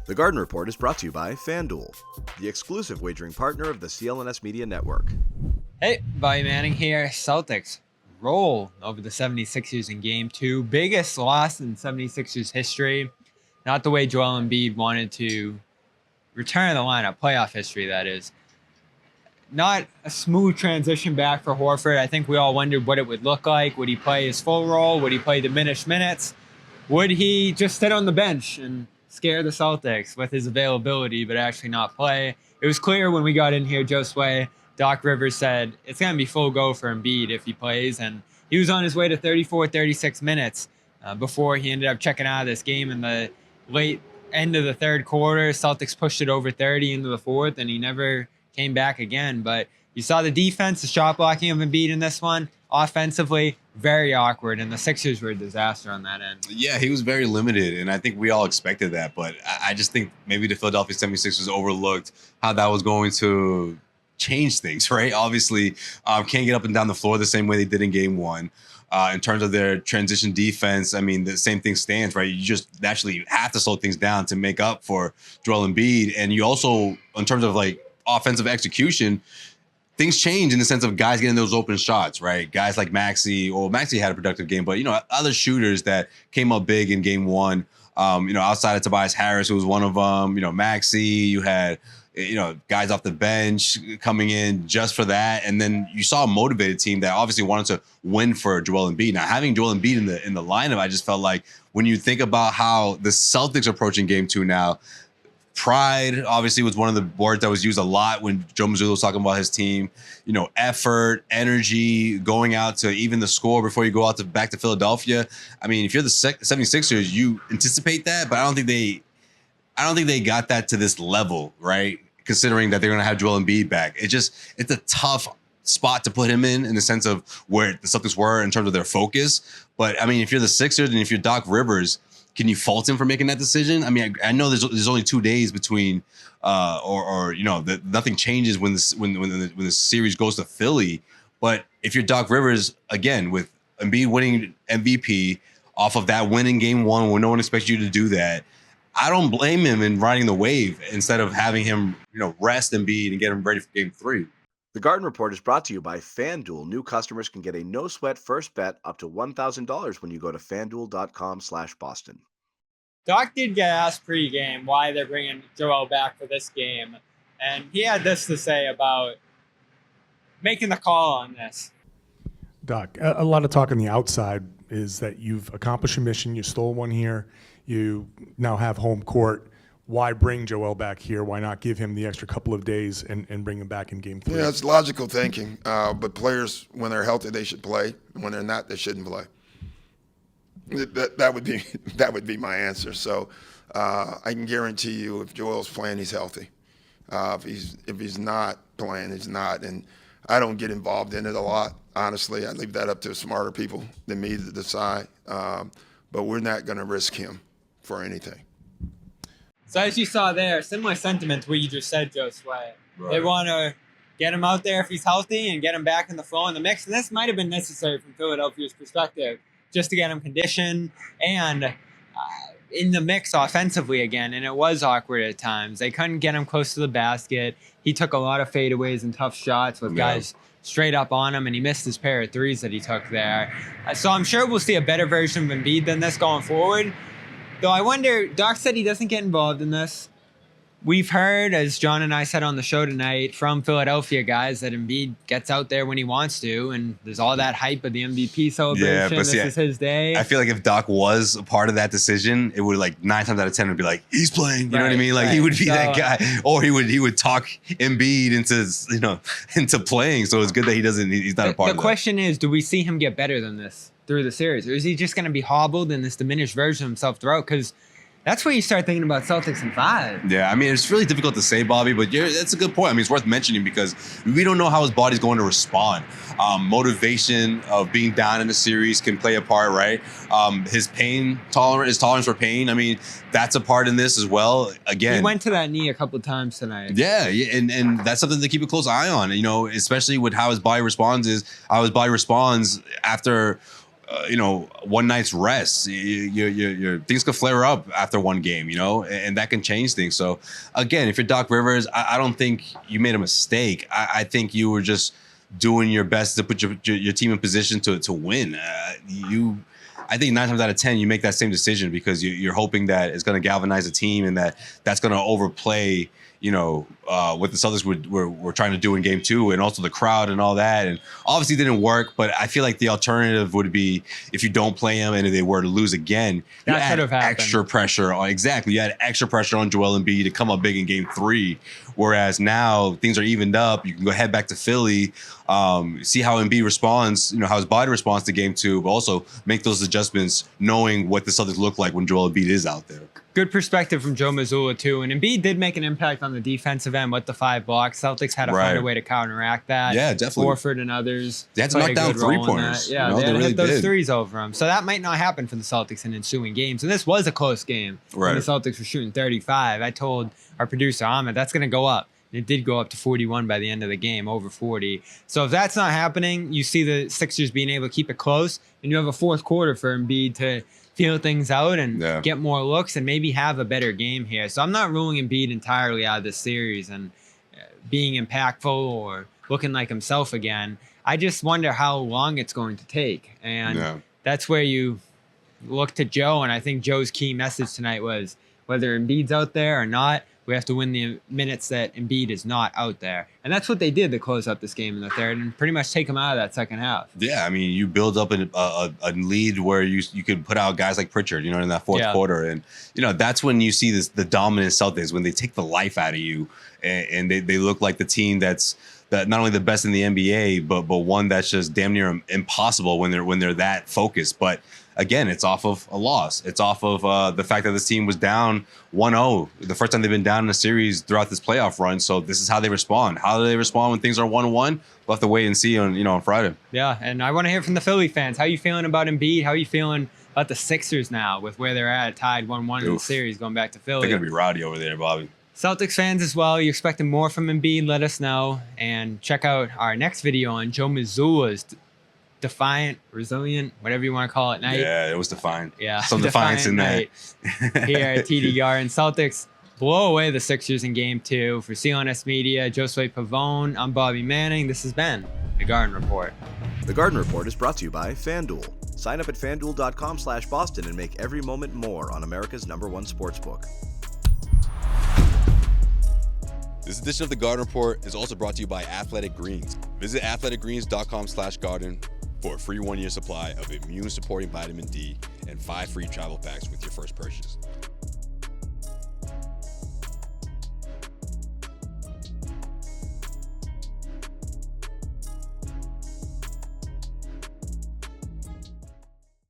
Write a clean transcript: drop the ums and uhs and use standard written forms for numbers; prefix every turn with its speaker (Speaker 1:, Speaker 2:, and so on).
Speaker 1: The Garden Report is brought to you by FanDuel, the exclusive wagering partner of the CLNS Media Network.
Speaker 2: Hey, Bobby Manning here. Celtics roll over the 76ers in Game 2. Biggest loss in 76ers history. Not the way Joel Embiid wanted to return to the lineup. Playoff history, that is. Not a smooth transition back for Horford. I think we all wondered what it would look like. Would he play his full role? Would he play diminished minutes? Would he just sit on the bench and scare the Celtics with his availability, but actually not play? It was clear when we got in here, Josue, Doc Rivers said it's going to be full go for Embiid if he plays, and he was on his way to 34, 36 minutes before he ended up checking out of this game in the late end of the third quarter. Celtics pushed it over 30 into the fourth, and he never came back again. But you saw the defense, the shot blocking of Embiid in this one. Offensively, very awkward, and the Sixers were a disaster on that end.
Speaker 3: Yeah, he was very limited, and I think we all expected that. But I just think maybe the Philadelphia 76ers overlooked how that was going to change things, right? Obviously, can't get up and down the floor the same way they did in Game 1. In terms of their transition defense, I mean, the same thing stands, right? You just naturally have to slow things down to make up for Joel Embiid. And you also, in terms of like offensive execution, things change in the sense of guys getting those open shots, right? Guys like Maxey had a productive game, but, other shooters that came up big in Game 1, outside of Tobias Harris, who was one of them, Maxey, you had, guys off the bench coming in just for that. And then you saw a motivated team that obviously wanted to win for Joel Embiid. Now, having Joel Embiid in the lineup, I just felt like when you think about how the Celtics are approaching Game 2 now, pride obviously was one of the words that was used a lot when Joe Mazzulla was talking about his team. Effort, energy, going out to even the score before you go out back to Philadelphia. I mean, if you're the 76ers, you anticipate that, but I don't think they got that to this level, right? Considering that they're going to have Joel Embiid back. It's a tough spot to put him in the sense of where the Celtics were in terms of their focus. But I mean, if you're the Sixers and if you're Doc Rivers, can you fault him for making that decision? I mean, I know there's only 2 days between, that nothing changes when the series goes to Philly. But if you're Doc Rivers, again, with Embiid winning MVP off of that win in Game 1, when no one expects you to do that, I don't blame him in riding the wave instead of having him, rest Embiid and get him ready for Game 3.
Speaker 1: The Garden Report is brought to you by FanDuel. New customers can get a no-sweat first bet up to $1,000 when you go to FanDuel.com/Boston.
Speaker 2: Doc did get asked pregame why they're bringing Joel back for this game, and he had this to say about making the call on this.
Speaker 4: Doc, a lot of talk on the outside is that you've accomplished a mission. You stole one here. You now have home court. Why bring Joel back here? Why not give him the extra couple of days and bring him back in Game 3?
Speaker 5: Yeah, it's logical thinking. But players, when they're healthy, they should play. When they're not, they shouldn't play. That would be my answer. So I can guarantee you, if Joel's playing, he's healthy. If he's not playing, he's not. And I don't get involved in it a lot. Honestly, I leave that up to smarter people than me to decide. But we're not going to risk him for anything.
Speaker 2: So as you saw there, similar sentiment to what you just said, Josue.
Speaker 3: Right.
Speaker 2: They want to get him out there if he's healthy and get him back in the flow in the mix. And this might have been necessary from Philadelphia's perspective, just to get him conditioned and in the mix offensively again. And it was awkward at times. They couldn't get him close to the basket. He took a lot of fadeaways and tough shots with guys straight up on him, and he missed his pair of threes that he took there. So I'm sure we'll see a better version of Embiid than this going forward. Though I wonder, Doc said he doesn't get involved in this. We've heard, as John and I said on the show tonight, from Philadelphia guys that Embiid gets out there when he wants to, and there's all that hype of the MVP celebration.
Speaker 3: Yeah, but
Speaker 2: this is his day.
Speaker 3: I feel like if Doc was a part of that decision, it would 9 times out of 10 would be like, he's playing. You know what I mean? Like he would be that guy, or he would talk Embiid into playing. So it's good that he's not a part of that.
Speaker 2: The question is, do we see him get better than this through the series, or is he just going to be hobbled in this diminished version of himself throughout? Because that's where you start thinking about Celtics in 5.
Speaker 3: Yeah, I mean, it's really difficult to say, Bobby, but that's a good point. I mean, it's worth mentioning because we don't know how his body's going to respond. Motivation of being down in the series can play a part, right? His tolerance for pain. I mean, that's a part in this as well. Again,
Speaker 2: he went to that knee a couple of times tonight.
Speaker 3: Yeah, and that's something to keep a close eye on. Especially with how his body responds after one night's rest. Your things could flare up after one game, and that can change things. So again, if you're Doc Rivers, I don't think you made a mistake. I think you were just doing your best to put your team in position to win. I think 9 times out of 10 you make that same decision because you're hoping that it's going to galvanize the team and that's going to overplay what the Celtics were trying to do in game 2 and also the crowd and all that. And obviously it didn't work, but I feel like the alternative would be if you don't play him and if they were to lose again,
Speaker 2: That
Speaker 3: you
Speaker 2: could
Speaker 3: add
Speaker 2: have happened.
Speaker 3: extra pressure on, exactly. You had extra pressure on Joel Embiid to come up big in game 3. Whereas now things are evened up. You can go head back to Philly, see how Embiid responds, how his body responds to game 2, but also make those adjustments knowing what the Celtics look like when Joel Embiid is out there.
Speaker 2: Good perspective from Joe Mazzulla, too. And Embiid did make an impact on the defensive end with the 5 blocks. Celtics had to find a way to counteract that.
Speaker 3: Yeah, definitely.
Speaker 2: Warford and others.
Speaker 3: They had to knock down three-pointers.
Speaker 2: Yeah, they had to hit those threes over them. So that might not happen for the Celtics in ensuing games. And this was a close game. When the Celtics were shooting 35. I told our producer, Ahmed, that's going to go up. It did go up to 41 by the end of the game, over 40. So if that's not happening, you see the Sixers being able to keep it close, and you have a fourth quarter for Embiid to feel things out and get more looks and maybe have a better game here. So I'm not ruling Embiid entirely out of this series and being impactful or looking like himself again. I just wonder how long it's going to take. And that's where you look to Joe, and I think Joe's key message tonight was whether Embiid's out there or not, we have to win the minutes that Embiid is not out there. And that's what they did to close up this game in the third and pretty much take him out of that second half.
Speaker 3: Yeah, I mean, you build up a lead where you could put out guys like Pritchard, in that fourth quarter. And, that's when you see the dominant Celtics, when they take the life out of you and they look like the team that's not only the best in the NBA, but one that's just damn near impossible when they're that focused. But again, it's off of a loss. It's off of the fact that this team was down 1-0, the first time they've been down in a series throughout this playoff run. So this is how they respond. How do they respond when things are 1-1? We'll have to wait and see on Friday.
Speaker 2: Yeah, and I want to hear from the Philly fans. How you feeling about Embiid? How you feeling about the Sixers now with where they're at, tied 1-1 in the series, going back to Philly?
Speaker 3: They're going to be rowdy over there, Bobby.
Speaker 2: Celtics fans as well, you're expecting more from Embiid, let us know. And check out our next video on Joe Mazzulla's defiant, resilient, whatever you want to call it, night.
Speaker 3: Yeah, it was defiant.
Speaker 2: Yeah,
Speaker 3: some defiance in there.
Speaker 2: Here at TDR, and Celtics blow away the Sixers in game 2. For CLNS Media, Josue Pavon, I'm Bobby Manning. This has been The Garden Report.
Speaker 1: The Garden Report is brought to you by FanDuel. Sign up at FanDuel.com/Boston and make every moment more on America's #1 sportsbook.
Speaker 3: This edition of The Garden Report is also brought to you by Athletic Greens. Visit athleticgreens.com/garden for a free 1-year supply of immune-supporting vitamin D and 5 free travel packs with your first purchase.